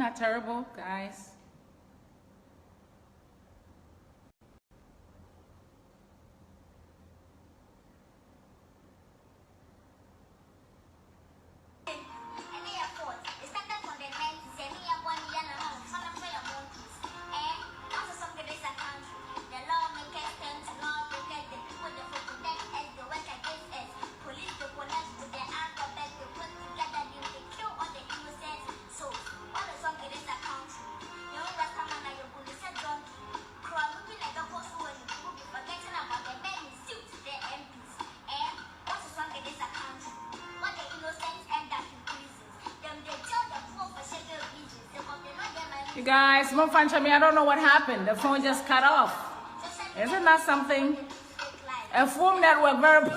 that terrible, guys? You guys, I don't know what happened. The phone just cut off. Isn't that something? A phone network, very.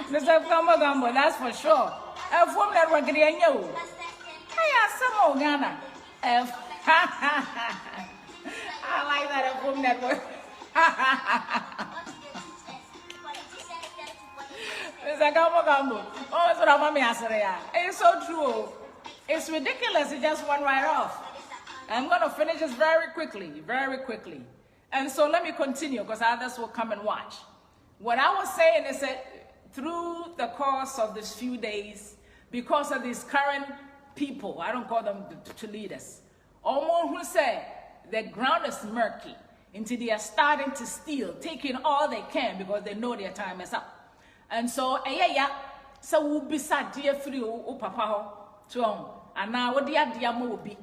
Mr. Gumbo, that's for sure. A phone network, I know. Hey, some more Ghana. I like that, a phone network. Mr. Gumbo. Oh, it's what I'm saying. It's so true. It's ridiculous. It just went right off. I'm going to finish this very quickly. And so let me continue because others will come and watch. What I was saying is that through the course of these few days, because of these current people, I don't call them the leaders, almost who say the ground is murky until they are starting to steal, taking all they can because they know their time is up. And so, so we'll be sad, dear free, papa. And now what the idea will be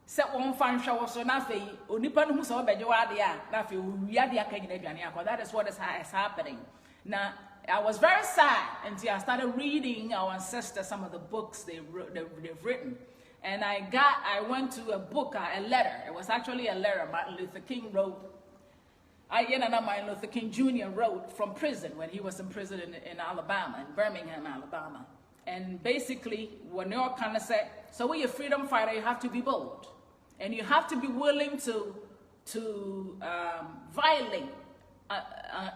set one fan shower so nothing, only person who's over the idea, nothing, we are the Academy, that is what is happening. Now, I was very sad until I started reading our ancestors, some of the books they've written. And I went to a book, a letter. It was actually a letter Martin Luther King wrote. Martin Luther King Jr. wrote from prison when he was in prison in Alabama, in Birmingham, Alabama. And basically, when you're kind of said, so when you're a freedom fighter, you have to be bold. And you have to be willing to violate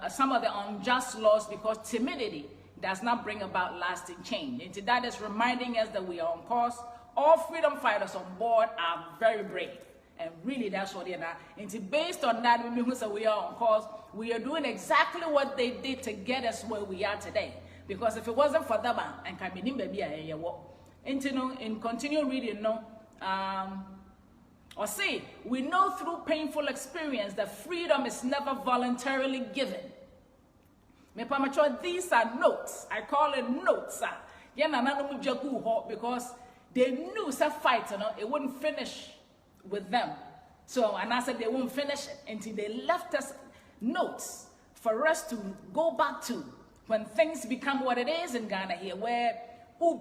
some of the unjust laws because timidity does not bring about lasting change. And that is reminding us that we are on course. All freedom fighters on board are very brave. And really, that's what they are. And based on that, we are on course. We are doing exactly what they did to get us where we are today. Because if it wasn't for them, and can be in continue reading, or say, we know through painful experience that freedom is never voluntarily given. These are notes. I call it notes. Because they knew that fight, it wouldn't finish with them. So, and I said they won't finish it until they left us notes for us to go back to. When things become what it is in Ghana here, where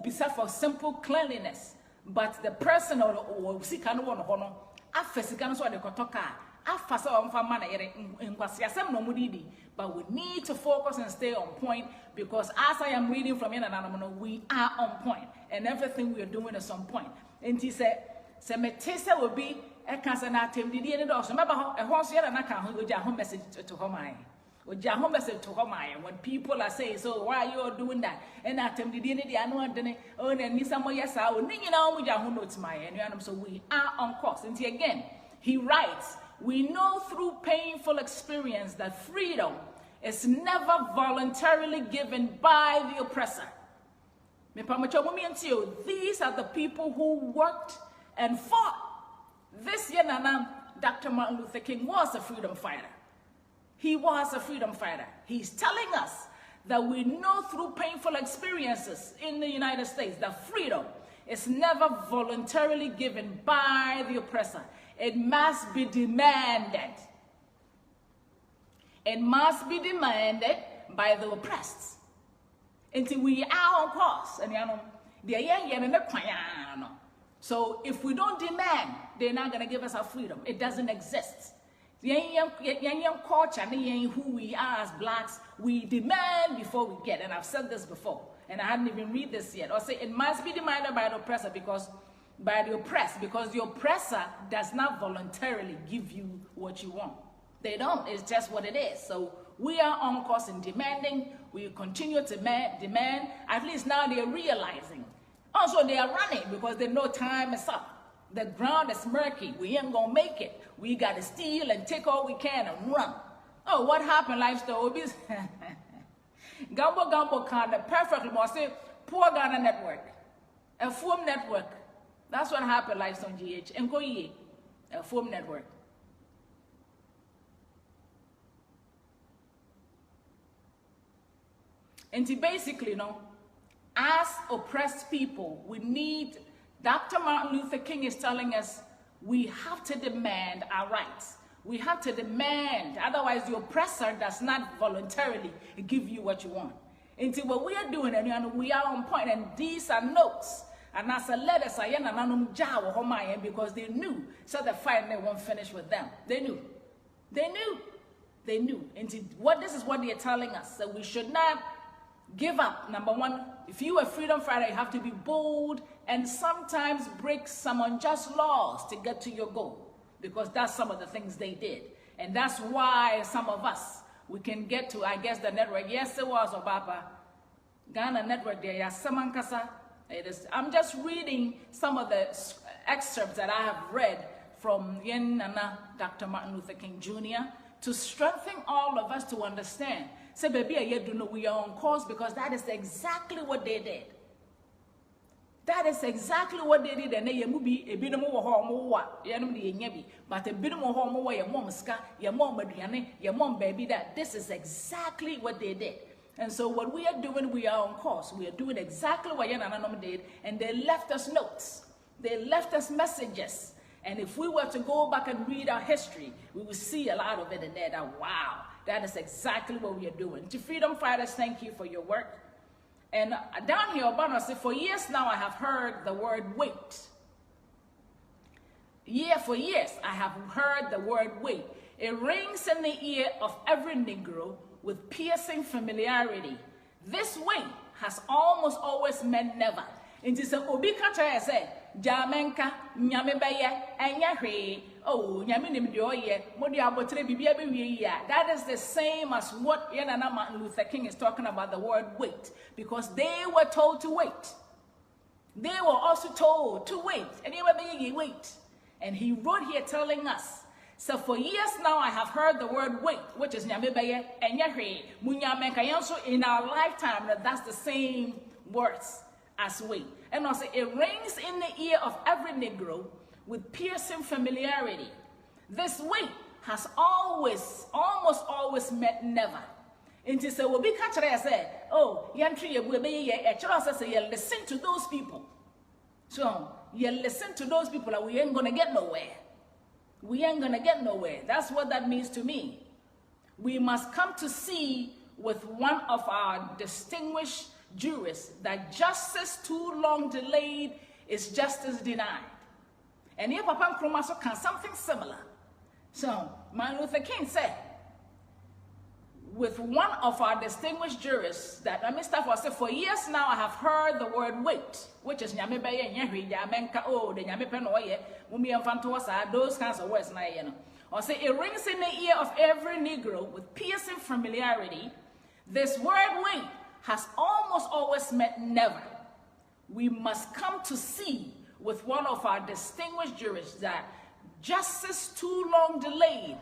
be for simple cleanliness, but the person or but we need to focus and stay on point because as I am reading from Nana Addo, we are on point and everything we are doing is on point. And he said, "Semetesa will be a cancer na tem di di also." Remember how a horse here and I can home message to home. When people are saying, so why are you doing that? And I tell the I know and need some yes, I will so we are on course. And again, he writes, we know through painful experience that freedom is never voluntarily given by the oppressor. These are the people who worked and fought. This year, Dr. Martin Luther King was a freedom fighter. He was a freedom fighter. He's telling us that we know through painful experiences in the United States that freedom is never voluntarily given by the oppressor. It must be demanded. It must be demanded by the oppressed. Until we are on course. So if we don't demand, they're not going to give us our freedom. It doesn't exist. Culture, who we are as blacks, we demand before we get. And I've said this before, and I hadn't even read this yet. Or say it must be demanded by the oppressor because the oppressor does not voluntarily give you what you want. They don't. It's just what it is. So we are on course in demanding. We continue to demand. At least now they're realizing Also, they are running because they know time is up. The ground is murky. We ain't gonna make it. We gotta steal and take all we can and run. Oh, what happened, lifestyle? Gambo kind of perfectly must say poor Ghana network, a phone network. That's what happened, lifestyle GH. Enkoye, a phone network. And basically, as oppressed people, we need. Dr. Martin Luther King is telling us we have to demand our rights. We have to demand, otherwise the oppressor does not voluntarily give you what you want. And what we are doing, and we are on point, and these are notes. And as a letter, because they knew, so the fight they won't finish with them. They knew. And this is what they are telling us. So we should not give up. Number one, if you are a freedom fighter, you have to be bold and sometimes break some unjust laws to get to your goal, because that's some of the things they did. And that's why some of us, we can get to, I guess, the network. Yes, it was Obapa. Ghana network there. Yeah, Samankasa. I'm just reading some of the excerpts that I have read from Nana Dr. Martin Luther King Jr. to strengthen all of us to understand. Say, baby, I do know we are on course, because that is exactly what they did. That is exactly what they did. And they movie a bit more but a bit more your mom ska, your mom Madriane, your mom baby. That this is exactly what they did. And so what we are doing, we are on course. We are doing exactly what Nana did, and they left us notes. They left us messages. And if we were to go back and read our history, we will see a lot of it in there. That wow, that is exactly what we are doing. To freedom fighters, thank you for your work. And down here, Obama said, for years now, I have heard the word wait. For years, I have heard the word wait. It rings in the ear of every Negro with piercing familiarity. This wait has almost always meant never. It is a obi kacha say, Jamenka, Nyamebeye, and Yahweh. Oh, Yaminim Dioye, Modi Abotre Bibia. That is the same as what Nana Martin Luther King is talking about, the word wait, because they were told to wait. They were also told to wait, and they were wait. And he wrote here telling us, so for years now I have heard the word wait, which is Nyamebeye and Yahweh, Munyamenka. So in our lifetime, that's the same words as wait. And also it rings in the ear of every Negro with piercing familiarity. This wait has almost always meant never. Until so will be catcher say, oh, yantry say listen to those people. So you listen to those people, and we ain't gonna get nowhere. We ain't gonna get nowhere. That's what that means to me. We must come to see with one of our distinguished jurists that justice too long delayed is justice denied. And here Papa Nkrumah can something similar. So Martin Luther King said, with one of our distinguished jurists, that Mr. Foster, for years now I have heard the word wait, which is Nyamebeye, Nyahwe, Yamenka, oh, the Nyamepenoye, Mumi Fantosa, those kinds of words. Or say it rings in the ear of every Negro with piercing familiarity. This word wait has almost always meant never. We must come to see with one of our distinguished jurists that justice too long delayed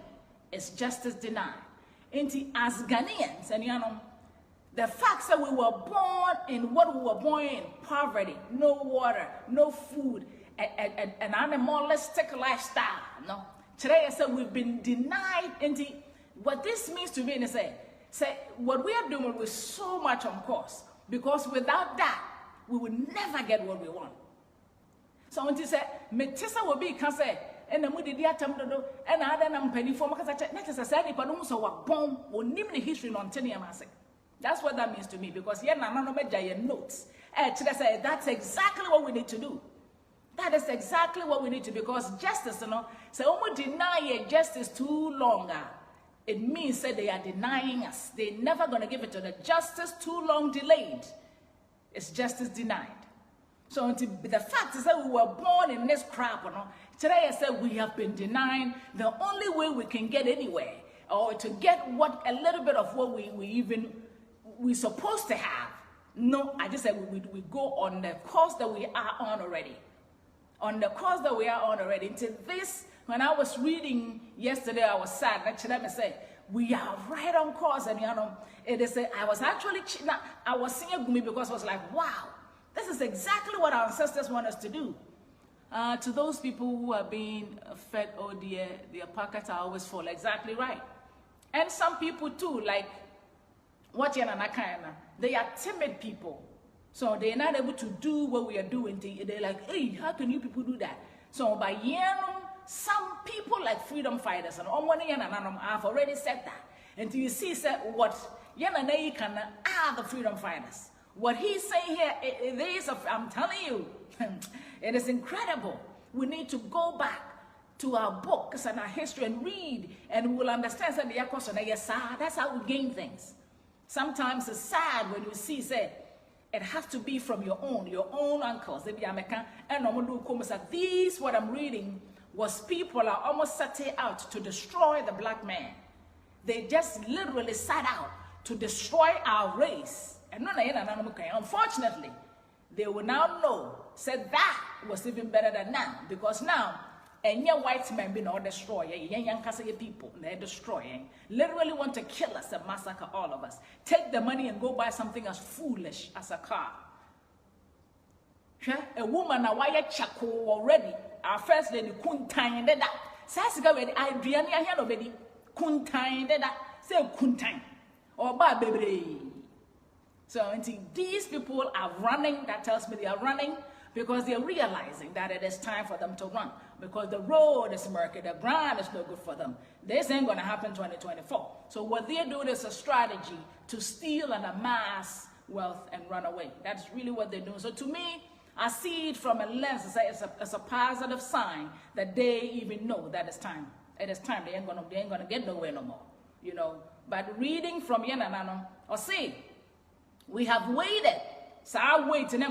is justice denied. And as Ghanaians, and the facts that we were born in what we were born in, poverty, no water, no food, an animalistic lifestyle. No, today I said we've been denied. And what this means to me is say what we are doing with so much on course, because without that we would never get what we want. So when he said, Metissa will be can say, and the moody diatam do, and I then penny for Macasa, not as I said, if I don't so what bomb or name the history on Teniamase. That's what that means to me, because yeah, Nana giant notes. And I say that's exactly what we need to do. That is exactly what we need to, because justice, so when we deny justice too long, it means that they are denying us. They're never going to give it to the justice too long delayed. It's justice denied. So the fact is that we were born in this crap, today I said we have been denied. The only way we can get anywhere, or to get what a little bit of what we're supposed to have, No, I just said we go on the course that we are on already. On the course that we are on already. Until this, when I was reading yesterday, I was sad. Actually, let me say, we are right on course. And it is I was actually, I was singing Gumi because I was like, wow, this is exactly what our ancestors want us to do. To those people who are being fed, oh dear, their pockets are always full. Exactly right. And some people too, like, what they are timid people. So they're not able to do what we are doing. They're like, hey, how can you people do that? So by some people like freedom fighters and I've already said that. And you see what are the freedom fighters. What he's saying here, it is, I'm telling you, it is incredible. We need to go back to our books and our history and read, and we'll understand that that's how we gain things. Sometimes it's sad when you see, it has to be from your own uncles. And these, what I'm reading, was people are almost setting out to destroy the black man. They just literally set out to destroy our race. And unfortunately, they will now know, said that was even better than now. Because now, and your white men be not destroying, young people, they're destroying, literally want to kill us and massacre all of us. Take the money and go buy something as foolish as a car. A woman, a wire chako already, our first lady couldn't time that. Says already, I dream here nobody couldn't time that. Say couldn't time. Or bad baby. So until these people are running, that tells me they are running because they're realizing that it is time for them to run. Because the road is murky, the ground is no good for them. This ain't gonna happen 2024. So what they're doing is a strategy to steal and amass wealth and run away. That's really what they're doing. So to me, I see it from a lens, it's a positive sign that they even know that it's time. It is time. They ain't gonna get nowhere no more. But reading from Yenanano, or see, we have waited. So I wait and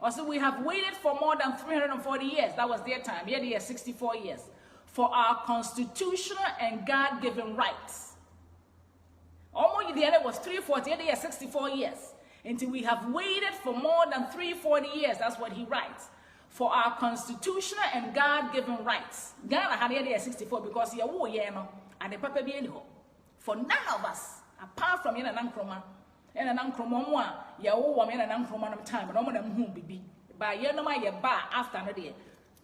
also we have waited for more than 340 years. That was their time. Here they are 64 years. For our constitutional and God-given rights. Almost the end was 340, here they are 64 years. Until we have waited for more than 340 years. That's what he writes. For our constitutional and God-given rights. Ghana had here 64 because he and the papa be anyhow. For none of us, apart from Nana Addo, and an unkromon, ya woman and uncroman time, and them whom be by Yanama bar after another day.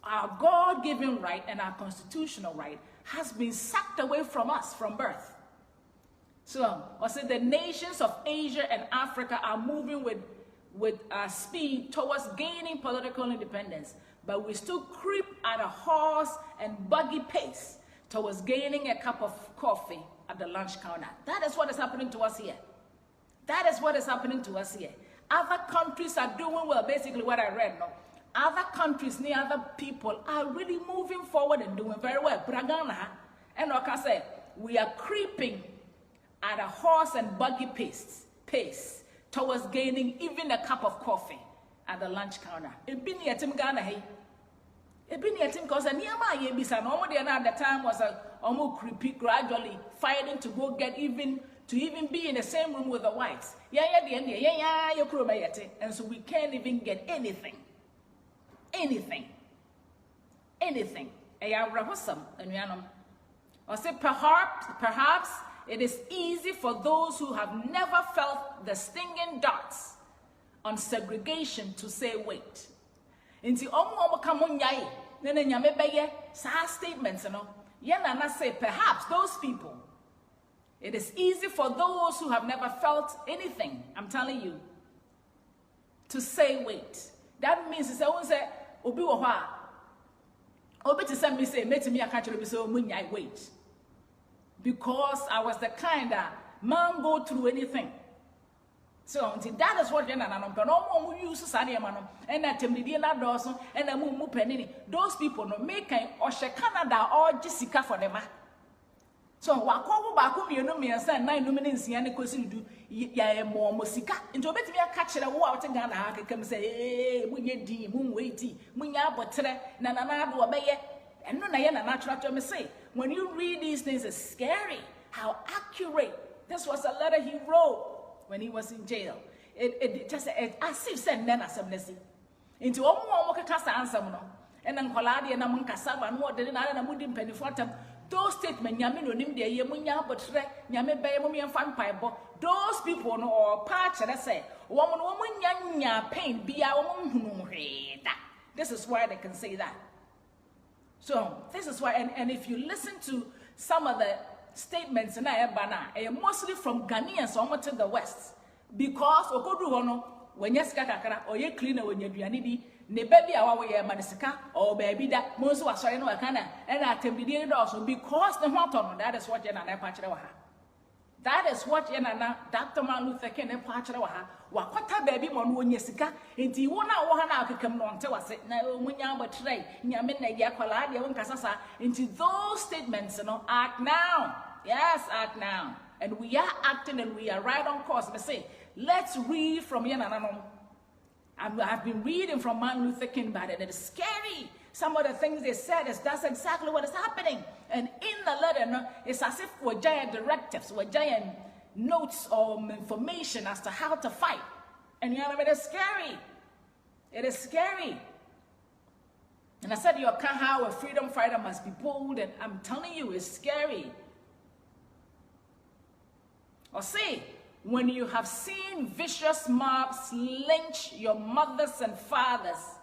Our God-given right and our constitutional right has been sucked away from us from birth. So, I said the nations of Asia and Africa are moving with speed towards gaining political independence, but we still creep at a horse and buggy pace towards gaining a cup of coffee at the lunch counter. That is what is happening to us here. That is what is happening to us here. Other countries are doing well, basically what I read. No? Other countries, near other people are really moving forward and doing very well. Bragana, and like I said, we are creeping at a horse and buggy pace towards gaining even a cup of coffee at the lunch counter. It been here, Tim Ghana, hey. It been here, Tim, because a nearby Yebisa, normally at the time was almost creepy, gradually fighting to go get even be in the same room with the whites. And so we can't even get anything. Or say perhaps it is easy for those who have never felt the stinging darts on segregation to say wait. Inti omo kamunyai nene nyame beye sa statements Nana say perhaps those people. It is easy for those who have never felt anything, I'm telling you, to say wait. That means it's always say obi wo ha. Obi to send me say meti me akachiro bi so munyai wait. Because I was the kind that man go through anything. So until that is what Nana use Sadiamano and that Nana Addo and a mumu penny. Those people no make or Canada or Jessica for them. So Wako Bakum, you know me and send 9 luminance and question do ya more musica. Into bet me a catch a water and I can say, eh, when ye dee, moon waity, munya botre, Nana Addo obey, and no Nana natural to me say. When you read these things, it's scary how accurate This was a letter he wrote when he was in jail. It just as if said Nana Addo into omo kasa ansam no and then kolade na mun kasaba no de na na mudi mpanifotam those statements nyame no nim de ye munya botre nyame baye mo yemfa mpaebo those people no or part they say woman nya pain bia woman hunu hweda. This is why they can say that. So this is why, and if you listen to some of the statements in Ayabana, mostly from Ghanaians almost to the West, because okodu hono when yeska kakara or ye cleaner when you duani ne baby awa ye manisika or baby that most was sorry no akana and atembidi also because the hotono that is what you na pachire wa. That is what Nana Dr. Martin Luther King and Pachara Wakota baby mon when yesika, and you won't know how to come on to us. Now, when you but today, Yamina Yakola, Yawan Casasa, into those statements, act now. Yes, act now. And we are acting and we are right on course. Let's say, let's read from Nana. I've been reading from Martin Luther King about it. It's scary. Some of the things they said that's exactly what is happening. And in the letter, it's as if we're giant directives, we're giant notes or information as to how to fight. And you know, it is scary. It is scary. And I said, how a freedom fighter must be bold, and I'm telling you, it's scary. Or see, when you have seen vicious mobs lynch your mothers and fathers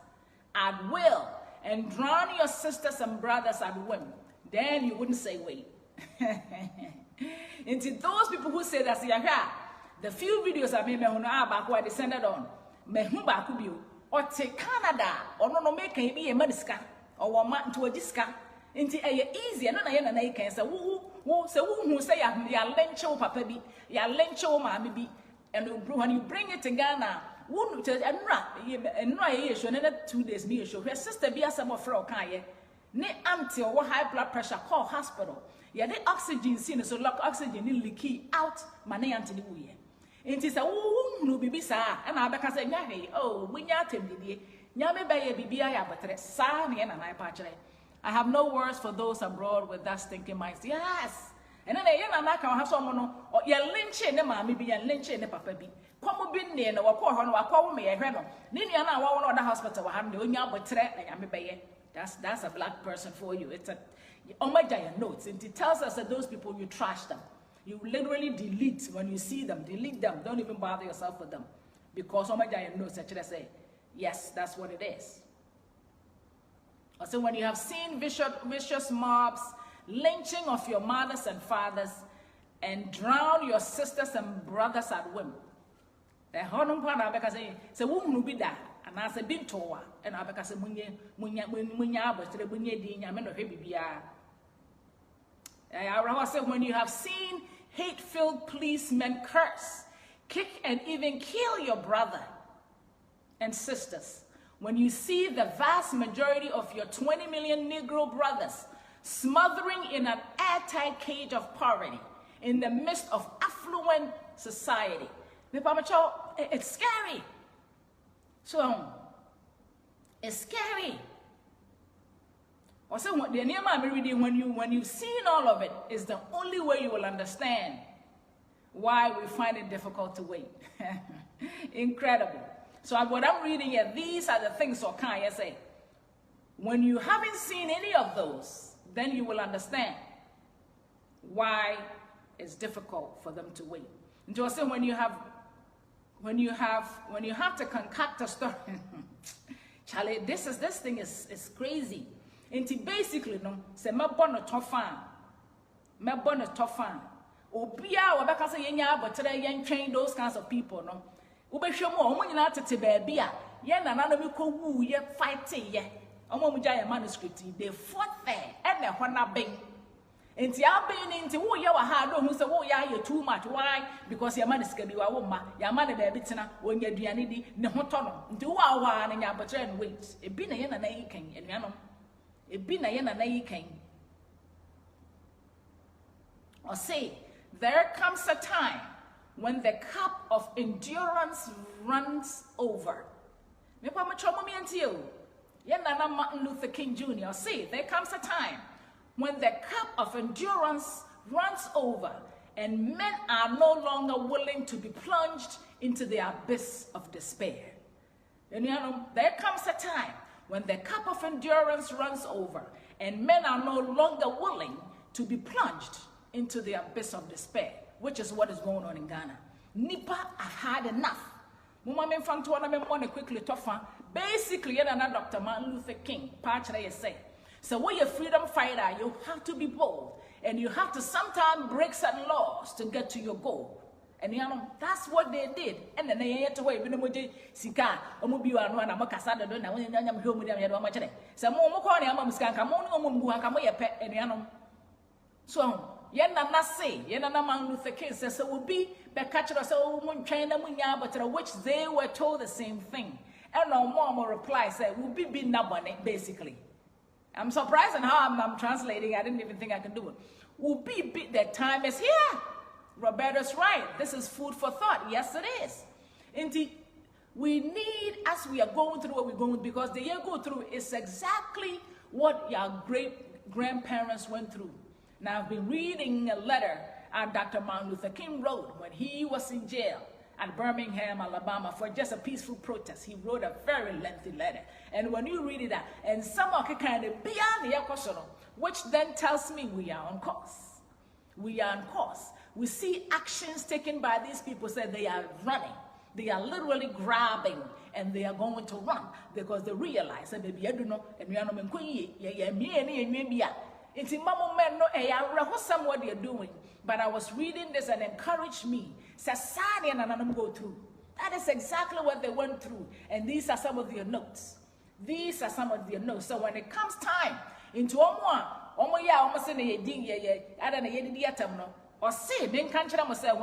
at will, and drown your sisters and brothers at whim, then you wouldn't say wait. And to those people who say that, the few videos I made back where I descended on, or take Canada, or no make be a mediska, or one to a disca, into a easy, and I can say, who say ya lencho papa be, ya lencho mammy be, and when you bring it to Ghana, wouldn't and right, another 2 days, me show her sister be a summer fro kaye. Ne auntie or high blood pressure call hospital. Yeah, the oxygen seen so lock oxygen in leaky out, my auntie the way. And it's a woo be sa, and I because I say, oh, we yat him did ye. Yame by a BBI, but sign and I patch. I have no words for those abroad with that stinking minds. Yes. And then I can have someone or your lynch in the mammy be and lynch in the papa be. Come been there, no, I call me a reno. Nina, I want the hospital, I'm doing your but I'm a that's a black person for you. It's a on my giant notes, and it tells us that those people you trash them. You literally delete when you see them, delete them. Don't even bother yourself with them. Because on my giant notes, actually say, yes, that's what it is. So when you have seen vicious mobs lynching of your mothers and fathers and drown your sisters and brothers at whim. The honum pana because say who be that and I say big toa and I because munya but the bunye dinya men of bibia. I say when you have seen hate-filled policemen curse, kick and even kill your brother and sisters, when you see the vast majority of your 20 million Negro brothers smothering in an airtight cage of poverty in the midst of affluent society, it's scary. So, it's scary. Also, what the name I'm reading, when you've seen all of it, is the only way you will understand why we find it difficult to wait. Incredible. So what I'm reading here, these are the things so can I say. When you haven't seen any of those, then you will understand why it's difficult for them to wait. And so I say when you have to concoct a story, Charlie, this thing is crazy. And basically, no, say me born a tough fan. Obia or because yenya but today yen train those kinds of people, no. Ube show more when you not to baby. Yen and another ko woo ye fighting ye. Omo manuscript, they fought there and they're not being. And the being into who you are hard, who say, oh, yeah, you're too much. Why? Because your man is going to be a woman, your man is a bit when you're doing the hotono. Do our one and your better and wait. It been a yen and a king, and yanom. It been a yen and a king. Or say, there comes a time when the cup of endurance runs over. Me pa me chomo me until Nana Martin Luther King Jr. See, there comes a time when the cup of endurance runs over and men are no longer willing to be plunged into the abyss of despair. And there comes a time when the cup of endurance runs over, and men are no longer willing to be plunged into the abyss of despair, which is what is going on in Ghana. Nipa have had enough. Quickly tougher. Basically, Dr. Martin Luther King, say. So when you're a freedom fighter, you have to be bold, and you have to sometimes break certain laws to get to your goal. And that's what they did. And then they had to wait. Sika, Omubiwa, and Amakasada, and I went to home with them. Some more corny, I'm a pet, and so, Nana say, Nana Luther King says, so will be the catcher of someone China, but which they were told the same thing. And no more reply said, will be nabonnet, basically. I'm surprised at how I'm translating. I didn't even think I could do it. Will be the time is here. Roberta's right. This is food for thought. Yes, it is. Indeed, we need, as we are going through what we're going through, because the year go through is exactly what your great-grandparents went through. Now, I've been reading a letter Dr. Martin Luther King wrote when he was in jail at Birmingham, Alabama, for just a peaceful protest. He wrote a very lengthy letter. And when you read it, and some are kind of beyond the question, which then tells me we are on course. We are on course. We see actions taken by these people, say they are running. They are literally grabbing, and they are going to run because they realize that baby, I do know, and we are not what they're doing. But I was reading this and encouraged me. Society and go through. That is exactly what they went through. And these are some of their notes. These are some of their notes. So when it comes time into when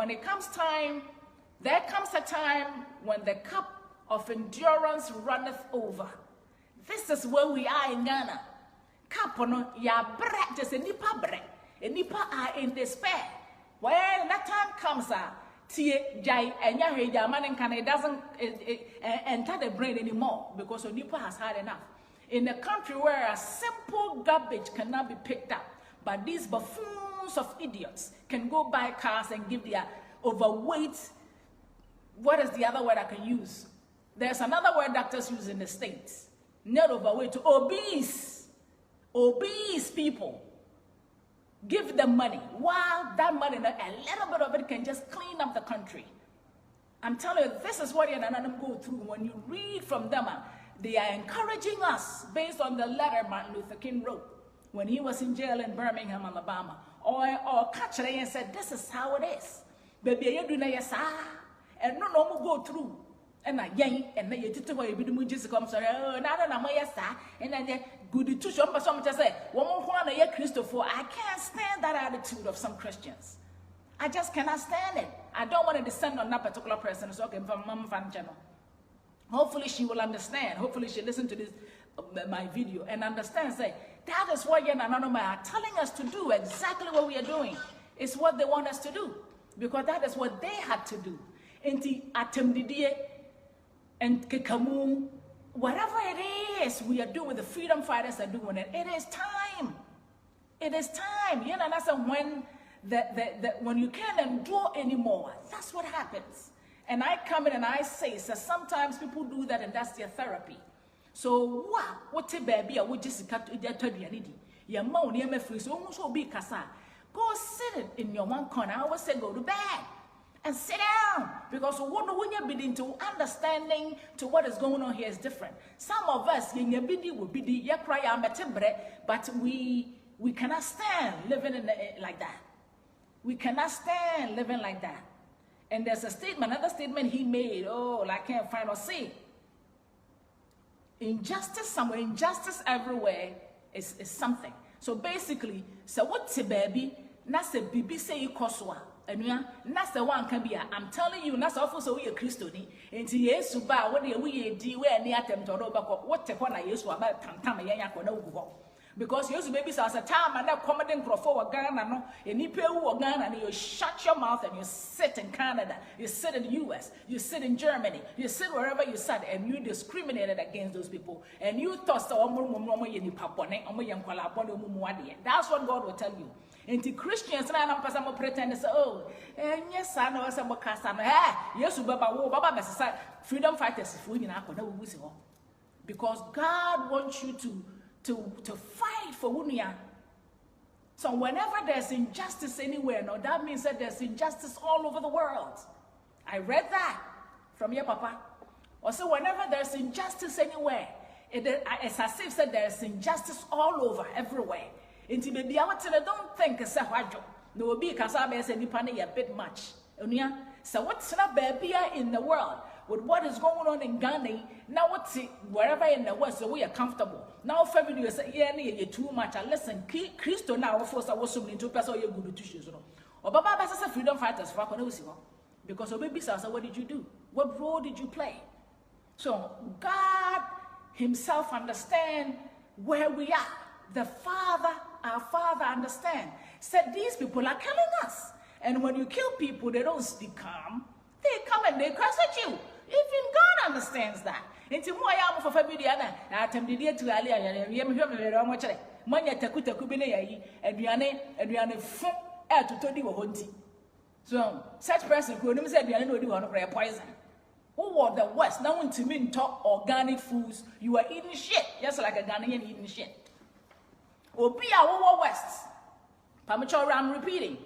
it comes time, there comes a time when the cup of endurance runneth over. This is where we are in Ghana. Kapono ya break just a nipa break. A nipa are in despair. When that time comes, tie jai and it doesn't enter the brain anymore because a nipa has had enough. In a country where a simple garbage cannot be picked up, but these buffoons of idiots can go buy cars and give their overweight. What is the other word I can use? There's another word doctors use in the States. Not overweight, to obese. Obese people, give them money. While that money, a little bit of it can just clean up the country. I'm telling you, this is what Nana go through. When you read from them, they are encouraging us based on the letter Martin Luther King wrote when he was in jail in Birmingham, Alabama. Or catch it and said, this is how it is. Baby, you do not yes, and no go through. And I and then you did away with the muji's come, sorry, and then good to show for some to say, Christopher, I can't stand that attitude of some Christians. I just cannot stand it. I don't want to descend on that particular person. It's okay from Mom Fan Channel. Hopefully she will understand. Hopefully she listen to this my video and understand. Say that is what Nana are telling us to do. Exactly what we are doing. It's what they want us to do because that is what they had to do. Inti atemdidie and kekamu. Whatever it is we are doing, the freedom fighters are doing it. It is time. It is time. You know, that's when when you can't endure anymore, that's what happens. And I come in and I say, so sometimes people do that and that's their therapy. So what a baby, I would just cut your money, I'm free, so almost will be kasa. Go sit in your one corner. I always say go to bed. And sit down, because when you're beginning to understanding to what is going on here is different. Some of us, but we cannot stand living like that. We cannot stand living like that. And there's a statement, another statement he made. Oh, I can't find or see. Injustice somewhere, injustice everywhere is something. So basically, so what's a baby? That's a baby say you koswa. And that's the one can be. I'm telling you, that's also so we a Christian. And yes, what we do where near them to what the one I used to about Tantama Yanako no go. Because you baby as a time and that comedy for Ghana, no, and you pay Ghana, and you shut your mouth and you sit in Canada, you sit in the US, you sit in Germany, you sit wherever you sat, and you discriminated against those people, and you thought that's what God will tell you. And the Christians, and I'm person pretend to say, oh, and yes, I know some cast. Yes, Baba, freedom fighters, because God wants you to fight for Unia. So whenever there's injustice anywhere, no, that means that there's injustice all over the world. I read that from your papa. Also, whenever there's injustice anywhere, it's as if said there's injustice all over, everywhere. Inti baby, I don't think it's a hard job. No, be because I may say a bit much. So what's not baby in the world? With what is going on in Ghana, now what's it, wherever in the West, so we are comfortable. Now, family, you say, yeah, you're too much. And listen, Christo now, of course, I was assuming to pass all your good tissues. Or Baba says freedom fighters, because of baby, what did you do? What role did you play? So, God Himself understands where we are. The Father, our Father, understands. Said these people are killing us. And when you kill people, they don't speak calm. They come and they curse at you. Even God understands that. Into more yam for Fabiana, I attempted to Ali, and you have much. Manya Takuta Kubine, and from air to Todi or Honti. So, such person could say, I know you want to pray poison. Who was the West? Now, to mean talk organic foods, you are eating shit, just like a Ghanaian eating shit. Or be our West. Pamacho, I'm repeating.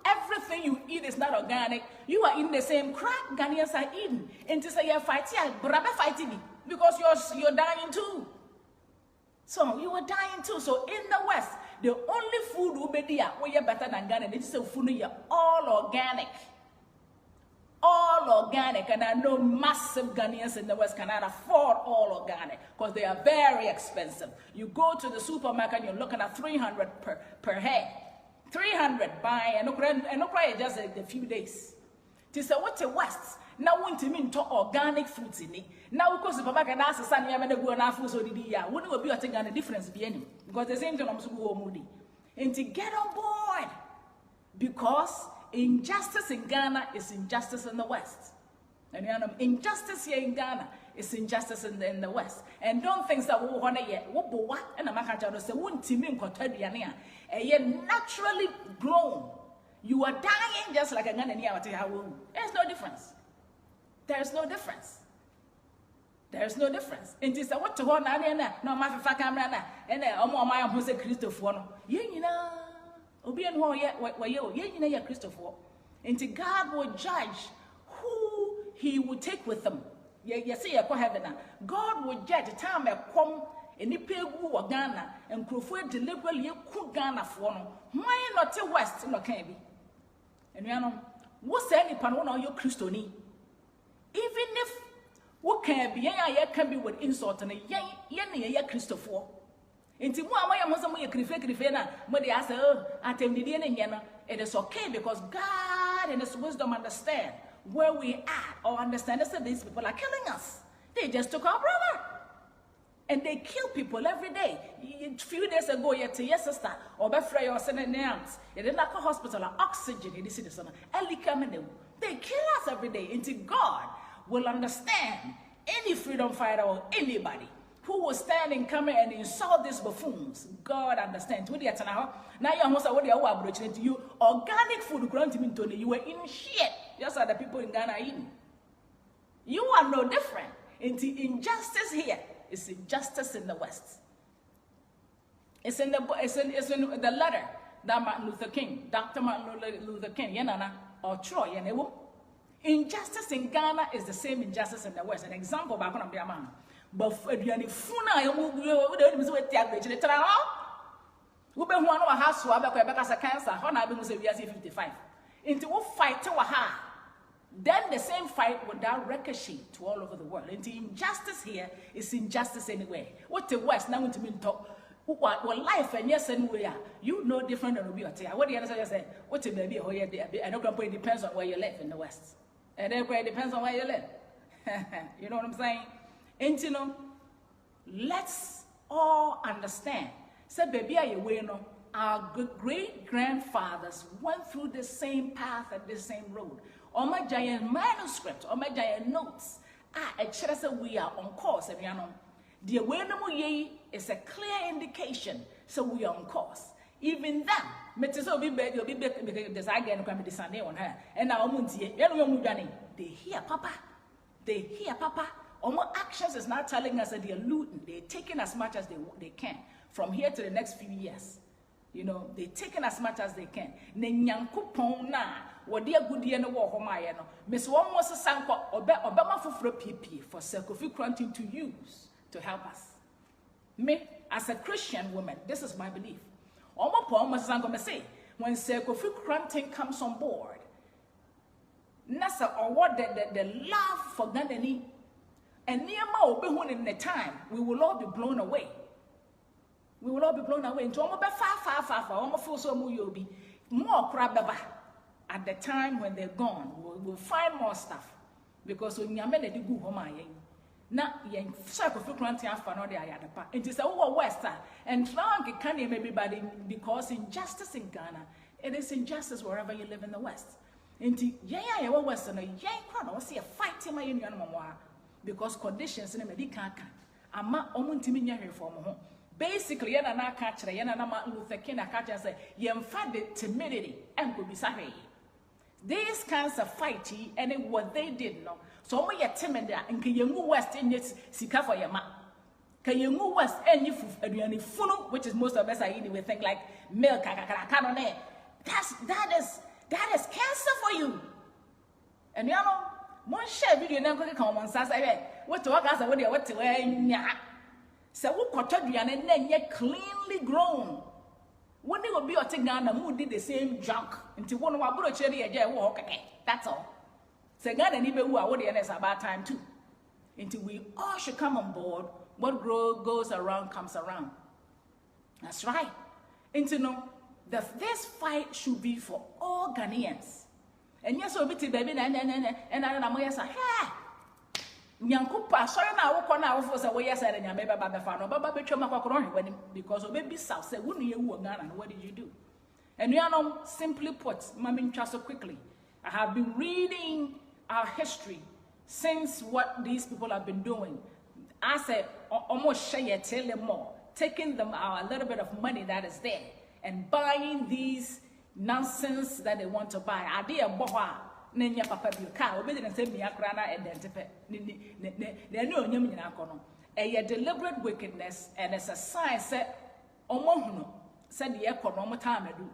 Everything you eat is not organic. You are eating the same crap Ghanaians are eating. And to say you're fighting, fighting because you're dying too. So you are dying too. So in the West, the only food will be there where you're better than Ghana. It's a food you're all organic. All organic. And I know massive Ghanaians in the West cannot afford all organic because they are very expensive. You go to the supermarket and you're looking at 300 per head. 300 by and no cry just a few days. To say what the West now want to mean to organic fruits in it. Now because the papa can ask the son, I'm going to go and have so did ya. Wouldn't will be a thing and a difference be any because the same time I'm so moody. And to get on board because injustice in Ghana is injustice in the West. And injustice here in Ghana is injustice in the West. And don't think that we want to yet. What? And I'm not going to say, won't you mean and you're naturally grown. You are dying just like a Ghanaian. There's no difference. There's no difference. There's no difference. And this is what to hold no matter camera and my own Jose Christopher. You know, Obian yet, Christopher. And God will judge who He will take with them. Yes, God will judge the time come. And if you go Ghana and Crawford deliberately cook Ghana for no, why not the West no can be? And you know, what's any panona your Christoni? Even if what can be, I can be with insult and a yen Christopher. Into more, I am also a Crifena, but they ask, oh, I tell the Yana, it is okay because God and His wisdom understand where we are or understand that these people are killing us. They just took our brother. And they kill people every day. A few days ago, you to your sister, or Befrey or Senate Nance, in the local hospital, oxygen in the citizen, they kill us every day. Until God will understand any freedom fighter or anybody who will stand and come and insult these buffoons. God understands. Now you almost what they are approaching to you. Organic food, you were in shit, just like the people in Ghana eating. You are no different. Into injustice here. It's injustice in the West. It's in the letter that Martin Luther King, Dr. Martin Luther King, Nana or Troy, injustice in Ghana is the same injustice in the West. An example back on the man. But Funa, we be one of our house who have a cancer, how I be 55. Into what fight to a ha. Then the same fight will now ricochet to all over the world. And the injustice here is injustice anyway. What the West now want to mean talk? What life and yes and we are. You know different than we are. What the other say? What the baby or I don't know. It depends on where you live in the West. And then it depends on where you live. You know what I'm saying? And you know, let's all understand. Say, baby, our great grandfathers went through the same path and the same road. All my giant manuscripts, all my giant notes, we are on course. And the way is a clear indication, so we are on course. Even then, they hear Papa. They hear Papa. Our actions is not telling us that they're looting. They're taking as much as they can from here to the next few years. You know, they're taking as much as they can. Nenyankopon na wodi agudie no wo homaye no. Miss one was a sanko obama fufro PP for Sekofi Krantin to use to help us. Me, as a Christian woman, this is my belief. Omo po omo sanko me say when Sekofi Krantin comes on board, nasa or what the love for Ghanaian and near ma in the time we will all be blown away. We will all be blown away. Into almost far. Almost full so more crab at the time when they're gone. We'll find more stuff because when you made the good home, now you circle for granting after no day. It is a West and trunk can't everybody because injustice in Ghana. It is injustice wherever you live in the West. Into you're Western, crowd. See a fight in my union because conditions in the medical I'm not omuntiminya for home. Basically, Nana Martin Luther King say, the timidity and could be sorry. These kinds of fighting and what they did no. So we are timid and can you move west in this sika for your ma? Can you move west and you funu, which is most of us are eating we think like milk that is cancer for you. And you know, one share video now come on say what to work as what to wear. So we and then yet cleanly grown. When they will be a Ghana who did the same junk until one of our brother cherry a walk again. That's all. So Ghana and even who are about time too. Until we all should come on board. What goes around comes around. That's right. And to know that this fight should be for all Ghanaians. And yes, we'll be baby and I'm say, hey. Nyankupa sorry na wo kona wo for say we yes and nyame baba be fa no baba betwa makokoro hwani because obebi south say wonu ye wu Ghana what did you do? And you know simply put mami ntwa so quickly I have been reading our history since what these people have been doing. I said almost share tell them more taking them a little bit of money that is there and buying these nonsense that they want to buy. Idea boha Nenya papa biuka obedi say me akra na identify ne no onyam nyina kono a deliberate wickedness and it's a sign say omohunu said the economy time adu.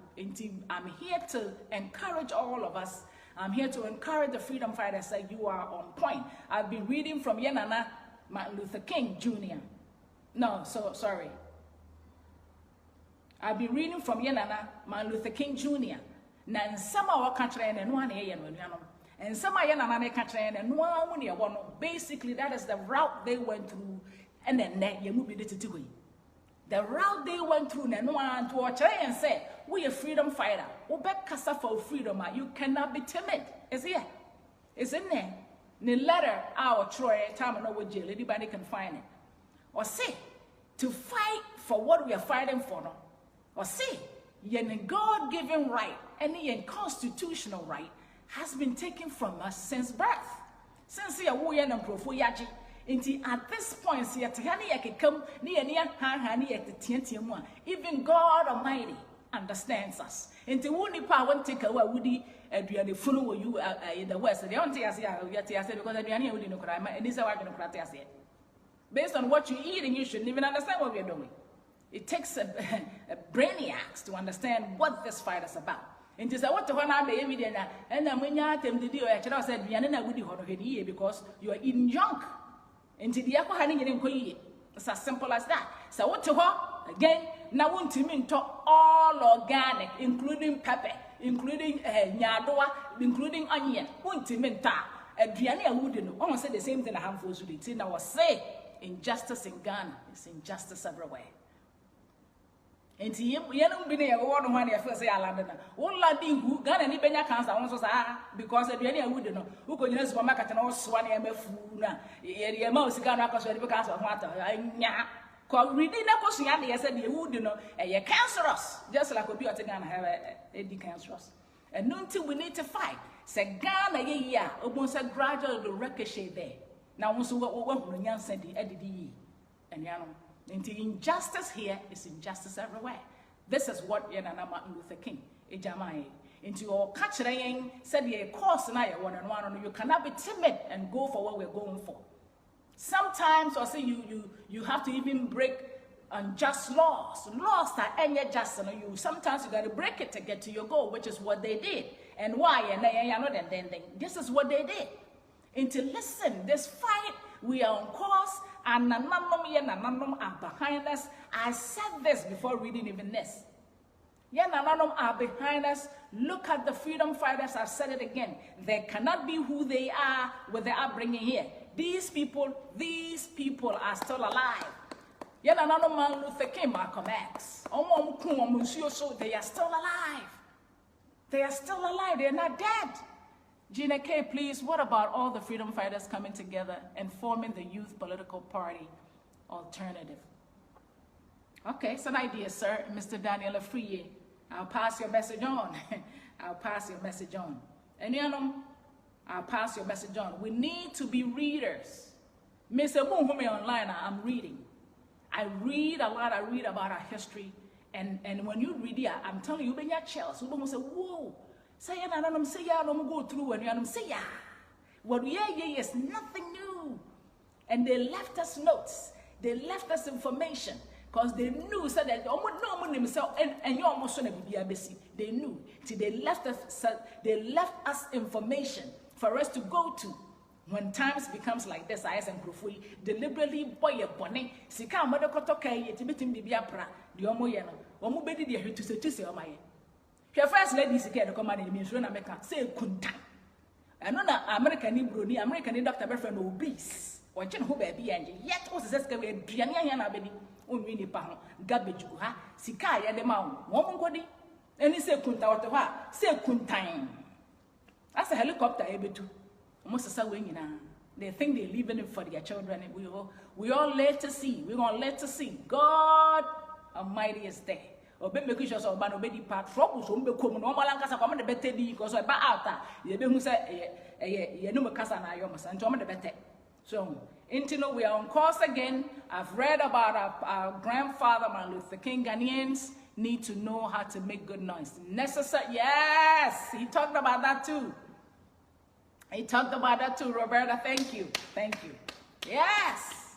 I'm here to encourage all of us. I'm here to encourage the freedom fighters that you are on point. I've been reading from Nana Martin Luther King Jr. No, so sorry. I've been reading from Nana Martin Luther King Jr. And some of our country and one and some of our country and one basically that is the route they went through, and then you move it to the route they went through and one to try and say we a freedom fighter. Kasa for freedom, you cannot be timid. It's here, it's in there. The letter our Troy time and over jail, anybody can find it. Or say to fight for what we are fighting for, no? Or say yen God-given right, any constitutional right, has been taken from us since birth. Since we are and profoyaji. At this point, even God Almighty understands us. Into woni pa won't take away woody aduane funu you in the West. They don't say because aduane would no crime, and this is what democracy. Based on what you eat, and you shouldn't even understand what we are doing. It takes a brainiacs to understand what this fight is about. And just what to honor the evidence, and then when you attempt to do it, I said, because you are eating junk. Into the it's as simple as that. So what to her again? Now want to mean to all organic, including pepper, including nyadoa, including onion. Want to mean ta Adriana wouldn't almost say the same thing I have for you. See now say injustice in Ghana is injustice everywhere. And you don't be there one when you first say Aladana. All landing who Ghana ni benya cancer also because Adriana wouldn't know who could use supermarket and all swan MF. Your mouse Ghana because of water. Cause reading na kosuya na yesa de wood no e cancerous, just like obi otegana have a cancerous. And until we need to fight. Say Ghana ye ya almost a gradual the ricochet there. Now also what we said the edidi and yano. Into injustice here is injustice everywhere. This is what Nana Luther King ejamai. Into your catching said ye course na one and one, you cannot be timid and go for what we're going for. Sometimes or say you have to even break unjust laws that any just you sometimes you got to break it to get to your goal, which is what they did. And why? And then this is what they did. And to listen, this fight, we are on course, and Nananum are behind us. I said this before reading even this. Nananum are behind us. Look at the freedom fighters. I've said it again. They cannot be who they are with their upbringing here. These people are still alive. Nana Luther King, Malcolm X. They are still alive. They are still alive. They're not dead. Geena K, please, what about all the freedom fighters coming together and forming the Youth Political Party Alternative? Okay, it's an idea, sir. Mr. Daniel Afriye, I'll pass your message on. I'll pass your message on. And I'll pass your message on. We need to be readers. Mr. Muhume online, I'm reading. I read a lot. I read about our history. And when you read it, I'm telling you, when you're chills, you will say, whoa, say ya, don't go through, and you say ya. What we are here is nothing new. And they left us notes. They left us information. Because they knew, said that and you almost they knew. See, they left us information for us to go to. When times becomes like this, I am deliberately boy a bonnet. Sika Modokotoka, Tibetan Bibiapra, the Omoyano, Omubedi, the to say, oh my. Your first lady is the command in Ministry America, say Kunta. And on American Bruni, American doctor, boyfriend obese, or Jen Hobe, and yet was a excavated Driana baby, Umini Pahon, garbage, Sika, and the mount, woman body, and he said Kunta to her, say Kuntain. That's a helicopter able to. They think they're leaving it for their children. We all let to see. We're gonna let to see. God Almighty is there. Make sure so obey part. Troubles won't be coming. No more lankas are coming to better because I back out. You be who say, you know, Macassa and I almost and Tom the better. So, into we are on course again. I've read about our grandfather, Martin Luther King. Ghanaians need to know how to make good noise. Necessary. Yes, he talked about that too. He talked about that too, Roberta. Thank you. Thank you. Yes.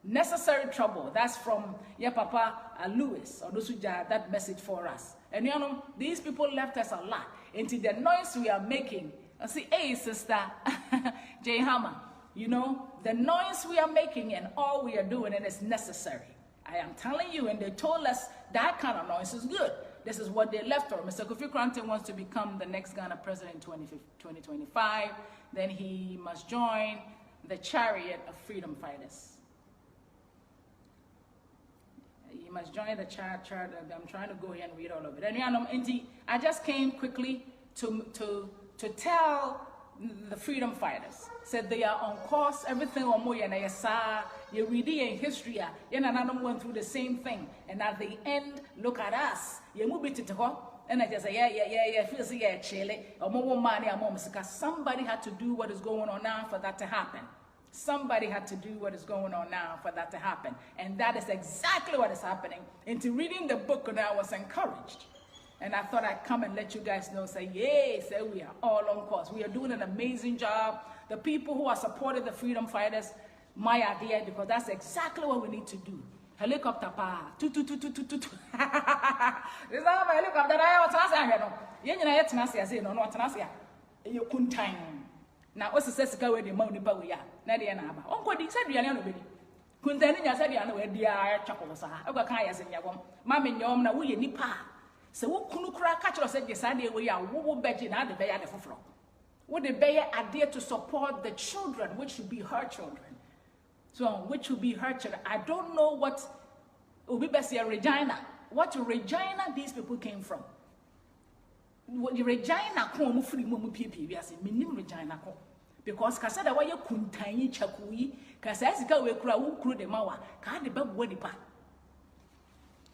Necessary trouble. That's from Papa Lewis or Nusuja, that message for us. And you know, these people left us a lot. Into the noise we are making. I see, hey, sister, Jay Hammer, you know, the noise we are making and all we are doing, and it's necessary. I am telling you, and they told us that kind of noise is good. This is what they left for. Mr. Kofi Kranton wants to become the next Ghana president in 2025. Then he must join the chariot of freedom fighters. He must join the chariot. I'm trying to go here and read all of it. And I just came quickly to tell the freedom fighters. Said they are on course. Everything on Moya and Ayasa. You read in history. You went through the same thing. And at the end, look at us. You move it to go. And I just say, yeah, feels chile. Or more money, because somebody had to do what is going on now for that to happen. Somebody had to do what is going on now for that to happen. And that is exactly what is happening. Into reading the book, and I was encouraged. And I thought I'd come and let you guys know, say, yay, say we are all on course. We are doing an amazing job. The people who are supporting the freedom fighters, my idea, because that's exactly what we need to do. Helicopter power. This is how my helicopter. I was asking, no, you couldn't time. Now, what's the session where the money power? Nadia Naba. Uncle, he said, you know, couldn't I said, you know, where the chapels are. I got kayas in your one. Mammy, yom, now we nipa. So, what couldn't crack catch us at the Sunday we are woo begging at the bay at the floor. Would the bay adhere to support the children, which should be her children? So, which will be her children. I don't know what will be best here, Regina. What Regina these people came from. What Regina come free mumu pipi. We are saying, minim Regina come. because kasa da waye kuntanyi chakuyi kasa sika we kura wo kuru de mawa ka de babu nipa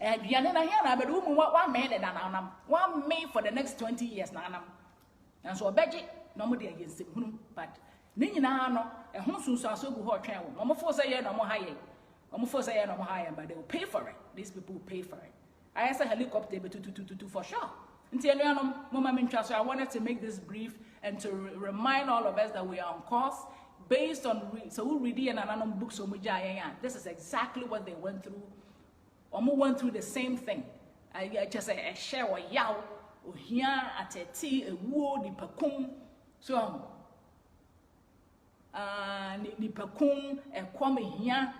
aduane na here na bedu mu wa me de nanam wa me for the next 20 years nanam and so obeje no mo de against hunu but ni nyina no ehun sunsu aso gu ho twen wo mo fo say ye no mo haye but they will pay for it. These people will pay for it. I asked a helicopter to for sure. I wanted to make this brief and to remind all of us that we are on course based on so we read in another book. So this is exactly what they went through. We went through the same thing. I just a share or yaw or here at a tea a wood ni pakum so ni pakum and come here.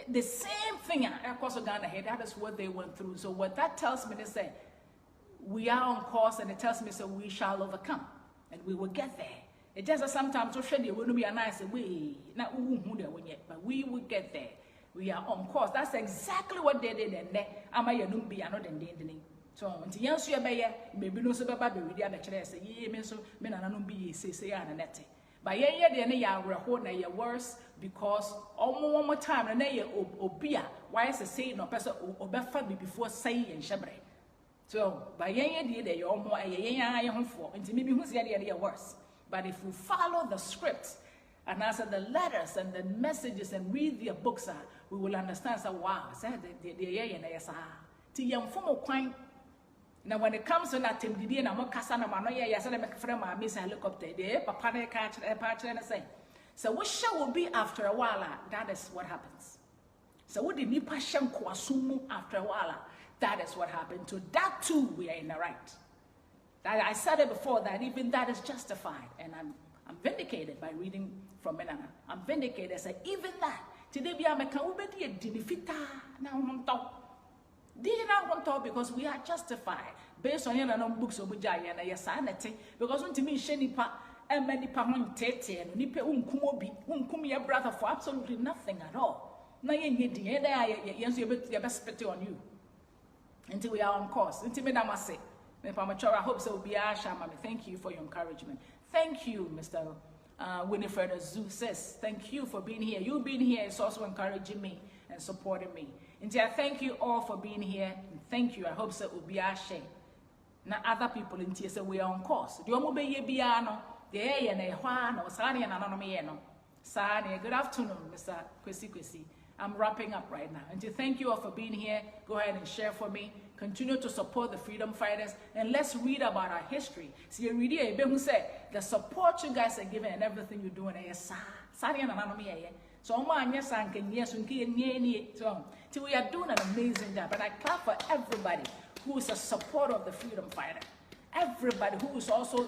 The same thing across Ghana here. That is what they went through. So what that tells me to say, we are on course, and it tells me so we shall overcome, and we will get there. It just sometimes so shady will be a nice way, not but we will get there. We are on course. That's exactly what they did, and there am I a numbi another than so until yes, you maybe no so bad with the other church say, ye me so men and numbi say and net. But yeah, they are worse because one more time and they obia. Why is the saying no person obefa before saying and shabre? So by yeah, they are more a for and maybe who's the idea worse. But if we follow the scripts and answer the letters and the messages and read their books, we will understand. So wow, said the young form quite. Now when it comes to that team, did na mo kasa na mano ya say make friend ma miss helicopter dey papa na catch and say so what shall will be after a while. That is what happens. So what did nipa shem kwasumu after a while? That is what happened. To that too we are in the right. That I said it before that even that is justified, and I'm vindicated by reading from Nana. I'm vindicated. Say even that today be American ubedi e dinifita na honto. They not want to because we are justified based on your books of Bujaya and your sanity. Because when to me, Shenipa and many Pahon Tete and Nipe Unkumi your brother for absolutely nothing at all. Now you yes, you best pity on you until we are on course. Until me say, I hope so. Be Mami. Thank you for your encouragement. Thank you, Mr. Winifred Azu says. Thank you for being here. You being here is also encouraging me and supporting me. And I thank you all for being here. And thank you. I hope so will be a shame. Now other people in here say we are on course. Do you be biano? The no Sani and Anonomiano. Sani, good afternoon, Mr. Kwesi. I'm wrapping up right now. And to thank you all for being here. Go ahead and share for me. Continue to support the freedom fighters, and let's read about our history. See, really, who said the support you guys are giving and everything you're doing. So we are doing an amazing job, and I clap for everybody who is a supporter of the freedom fighter. Everybody who is also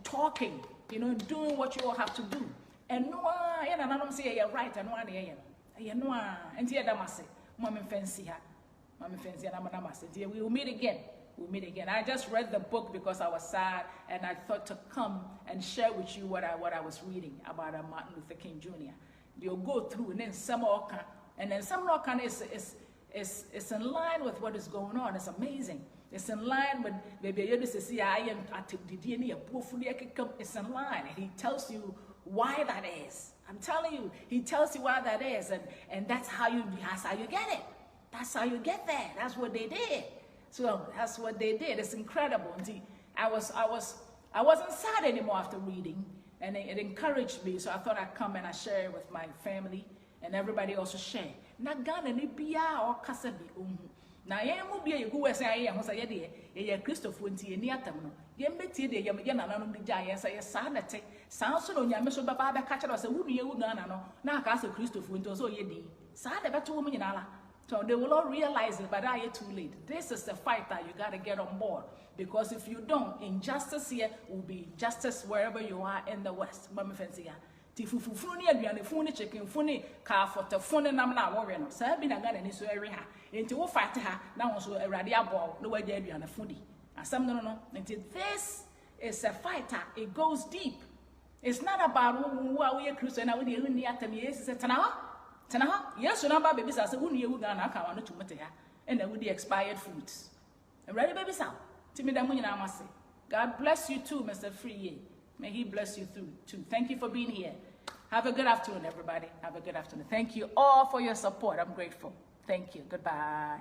talking, doing what you all have to do. And no, I say you're right, and one, and here Damasi, Mom fancy her. We will meet again. I just read the book because I was sad, and I thought to come and share with you what I was reading about Martin Luther King Jr. You'll go through, and then some more is in line with what is going on. It's amazing. It's in line with maybe you see I am at the DNA. It's in line. He tells you why that is. I'm telling you, he tells you why that is, and that's how you get it. That's how you get there. That's what they did. So that's what they did. It's incredible. I wasn't sad anymore after reading, and it encouraged me. So I thought I'd come and I share it with my family, and everybody also share. Na Ghana ni biya or kasabi na ye mu biya you go say aye ho say ye Christopher nti ni atam no ye meti de ye nananom di gya ye say sa na te sa so no nyame so baba be ka kire say wu ye wu Ghana no na aka say Christopher nti so ye di sa de beto mu nyina la. So they will all realize it, but I are too late. This is the fight that you got to get on board. Because if you don't, injustice here will be justice wherever you are in the West. Mama fancy ya. Ti fufufuni aduane funi chicken funi ka foto funi nam na worry no. Sa bi na Ghana ni so eri ha. Enti wo fight ha na won so erade abọ no waje aduane funi. Asam no. Enti this is a fighter. It goes deep. It's not about who are we Christian na we dey ni atam yes say yes, number babies as a wound you gonna account to Matea, and then with the expired foods. And ready babies out. Timmy Damuina must say. God bless you too, Mr. Free. May he bless you too. Thank you for being here. Have a good afternoon, everybody. Have a good afternoon. Thank you all for your support. I'm grateful. Thank you. Goodbye.